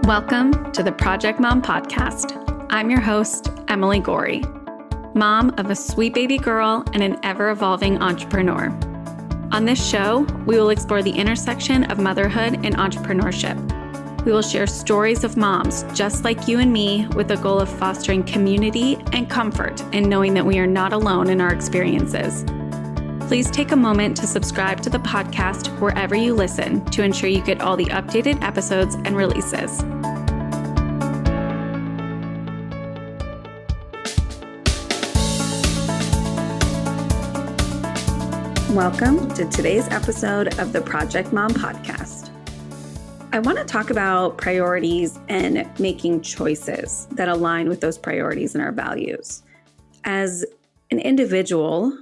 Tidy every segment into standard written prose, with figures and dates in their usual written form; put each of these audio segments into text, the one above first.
Welcome to the Project Mom Podcast. I'm your host, Emily Gorey, mom of a sweet baby girl and an ever-evolving entrepreneur. On this show, we will explore the intersection of motherhood and entrepreneurship. We will share stories of moms just like you and me with the goal of fostering community and comfort in knowing that we are not alone in our experiences. Please take a moment to subscribe to the podcast wherever you listen to ensure you get all the updated episodes and releases. Welcome to today's episode of the Project Mom Podcast. I want to talk about priorities and making choices that align with those priorities and our values. As an individual,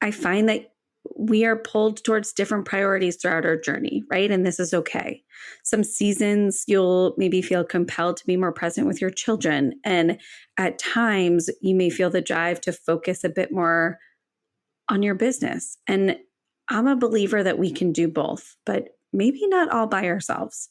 I find that we are pulled towards different priorities throughout our journey, right? And this is okay. Some seasons you'll maybe feel compelled to be more present with your children. And at times you may feel the drive to focus a bit more on your business. And I'm a believer that we can do both, but maybe not all by ourselves.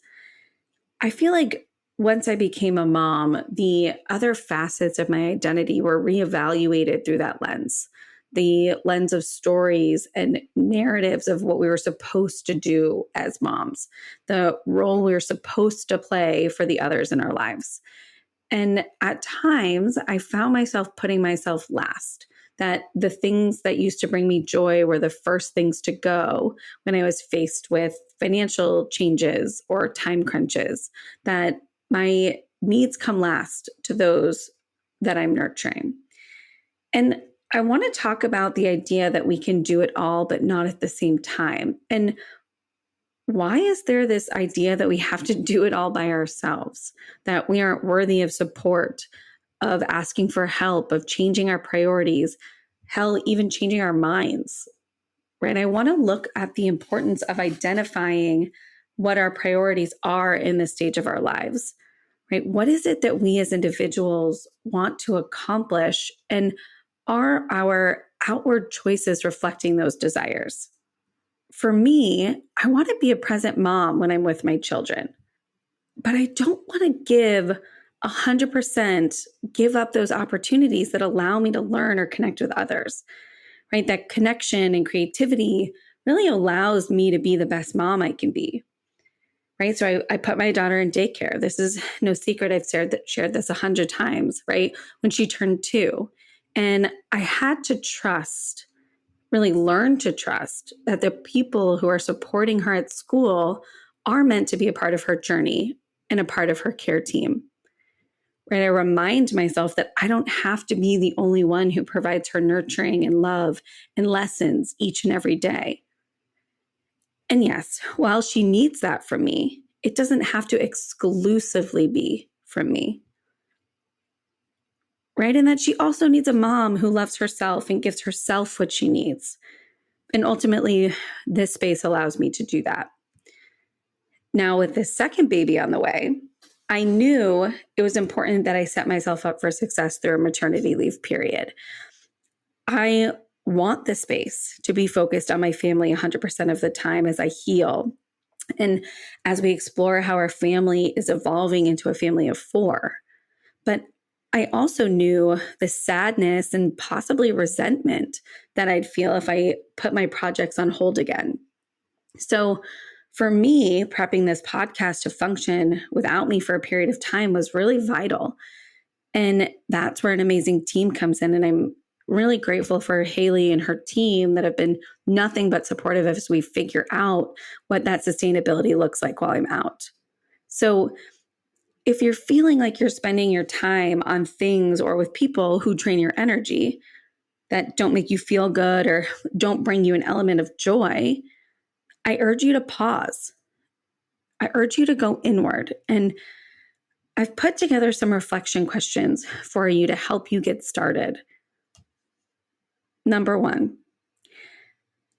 I feel like once I became a mom, the other facets of my identity were reevaluated through that lens. The lens of stories and narratives of what we were supposed to do as moms, the role we were supposed to play for the others in our lives. And at times, I found myself putting myself last, that the things that used to bring me joy were the first things to go when I was faced with financial changes or time crunches, that my needs come last to those that I'm nurturing. And I want to talk about the idea that we can do it all, but not at the same time. And why is there this idea that we have to do it all by ourselves, that we aren't worthy of support, of asking for help, of changing our priorities, hell, even changing our minds, right? I want to look at the importance of identifying what our priorities are in this stage of our lives, right? What is it that we as individuals want to accomplish? And are our outward choices reflecting those desires? For me, I want to be a present mom when I'm with my children, but I don't want to give 100%, give up those opportunities that allow me to learn or connect with others, right? That connection and creativity really allows me to be the best mom I can be, right? So I put my daughter in daycare. This is no secret. I've shared this 100 times, right? When she turned 2. And I had to trust, really learn to trust that the people who are supporting her at school are meant to be a part of her journey and a part of her care team. Right? I remind myself that I don't have to be the only one who provides her nurturing and love and lessons each and every day. And yes, while she needs that from me, it doesn't have to exclusively be from me. Right? And that she also needs a mom who loves herself and gives herself what she needs. And ultimately, this space allows me to do that. Now, with this second baby on the way, I knew it was important that I set myself up for success through a maternity leave period. I want the space to be focused on my family 100% of the time as I heal. And as we explore how our family is evolving into a family of 4. But I also knew the sadness and possibly resentment that I'd feel if I put my projects on hold again. So for me, prepping this podcast to function without me for a period of time was really vital. And that's where an amazing team comes in. And I'm really grateful for Haley and her team that have been nothing but supportive as we figure out what that sustainability looks like while I'm out. So if you're feeling like you're spending your time on things or with people who drain your energy, that don't make you feel good or don't bring you an element of joy, I urge you to pause. I urge you to go inward. And I've put together some reflection questions for you to help you get started. Number 1,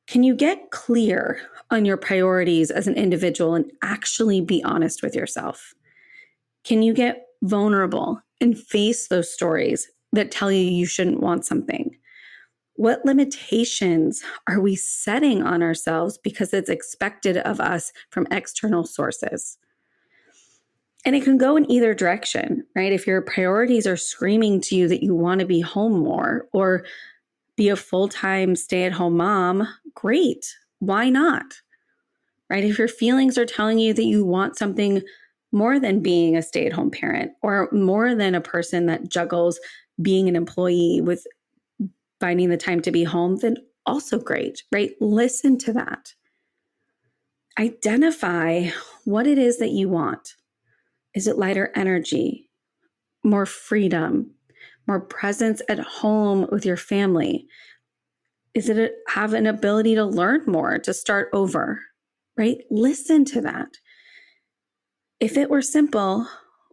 can you get clear on your priorities as an individual and actually be honest with yourself? Can you get vulnerable and face those stories that tell you you shouldn't want something? What limitations are we setting on ourselves because it's expected of us from external sources? And it can go in either direction, right? If your priorities are screaming to you that you want to be home more or be a full-time stay-at-home mom, great. Why not? Right? If your feelings are telling you that you want something more than being a stay-at-home parent or more than a person that juggles being an employee with finding the time to be home, then also great, right? Listen to that. Identify what it is that you want. Is it lighter energy, more freedom, more presence at home with your family? Is it have an ability to learn more, to start over, right? Listen to that. If it were simple,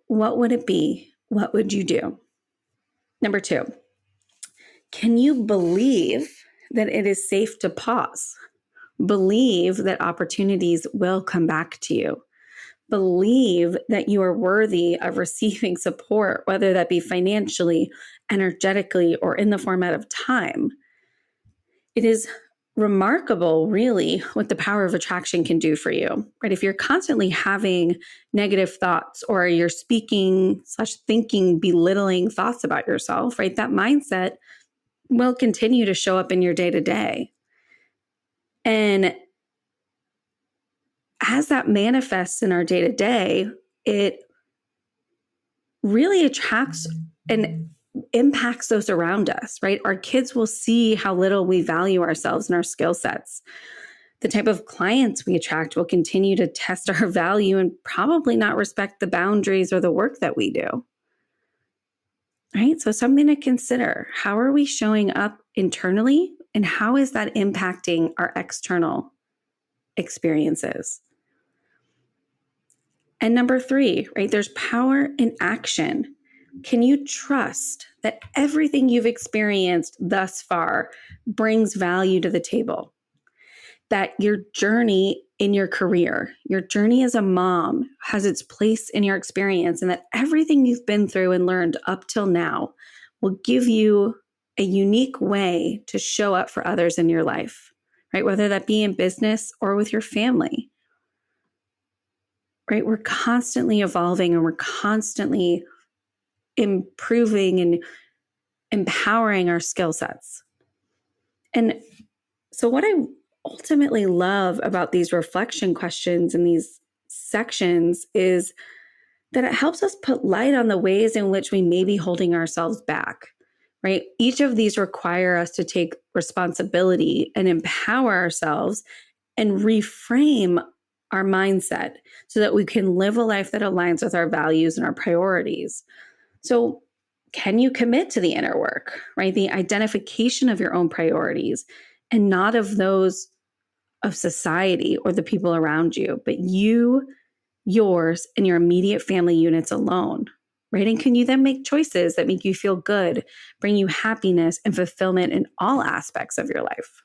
what would it be? What would you do? Number 2, can you believe that it is safe to pause? Believe that opportunities will come back to you. Believe that you are worthy of receiving support, whether that be financially, energetically, or in the format of time. It is remarkable, really, what the power of attraction can do for you, right? If you're constantly having negative thoughts or you're speaking/thinking belittling thoughts about yourself, right? That mindset will continue to show up in your day-to-day. And as that manifests in our day-to-day, it really attracts and impacts those around us, right? Our kids will see how little we value ourselves and our skill sets. The type of clients we attract will continue to test our value and probably not respect the boundaries or the work that we do, right? So something to consider. How are we showing up internally, and how is that impacting our external experiences? And number 3, right? There's power in action. Can you trust that everything you've experienced thus far brings value to the table? That your journey in your career, your journey as a mom has its place in your experience, and that everything you've been through and learned up till now will give you a unique way to show up for others in your life, right? Whether that be in business or with your family. Right? We're constantly evolving and we're constantly improving and empowering our skill sets. And so what I ultimately love about these reflection questions and these sections is that it helps us put light on the ways in which we may be holding ourselves back, right? Each of these require us to take responsibility and empower ourselves and reframe our mindset so that we can live a life that aligns with our values and our priorities. So can you commit to the inner work, right? The identification of your own priorities and not of those of society or the people around you, but you, yours, and your immediate family units alone, right? And can you then make choices that make you feel good, bring you happiness and fulfillment in all aspects of your life?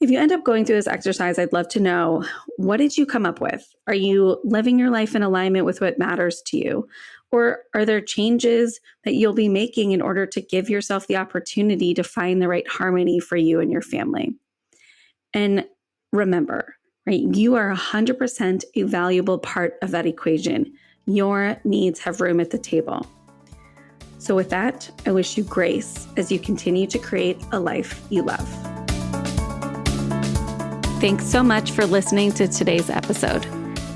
If you end up going through this exercise, I'd love to know, what did you come up with? Are you living your life in alignment with what matters to you? Or are there changes that you'll be making in order to give yourself the opportunity to find the right harmony for you and your family? And remember, right, you are 100% a valuable part of that equation. Your needs have room at the table. So with that, I wish you grace as you continue to create a life you love. Thanks so much for listening to today's episode.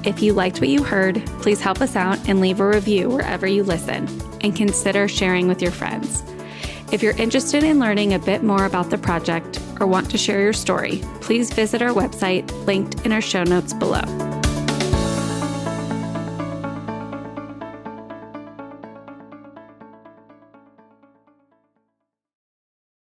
If you liked what you heard, please help us out and leave a review wherever you listen, and consider sharing with your friends. If you're interested in learning a bit more about the project or want to share your story, please visit our website linked in our show notes below.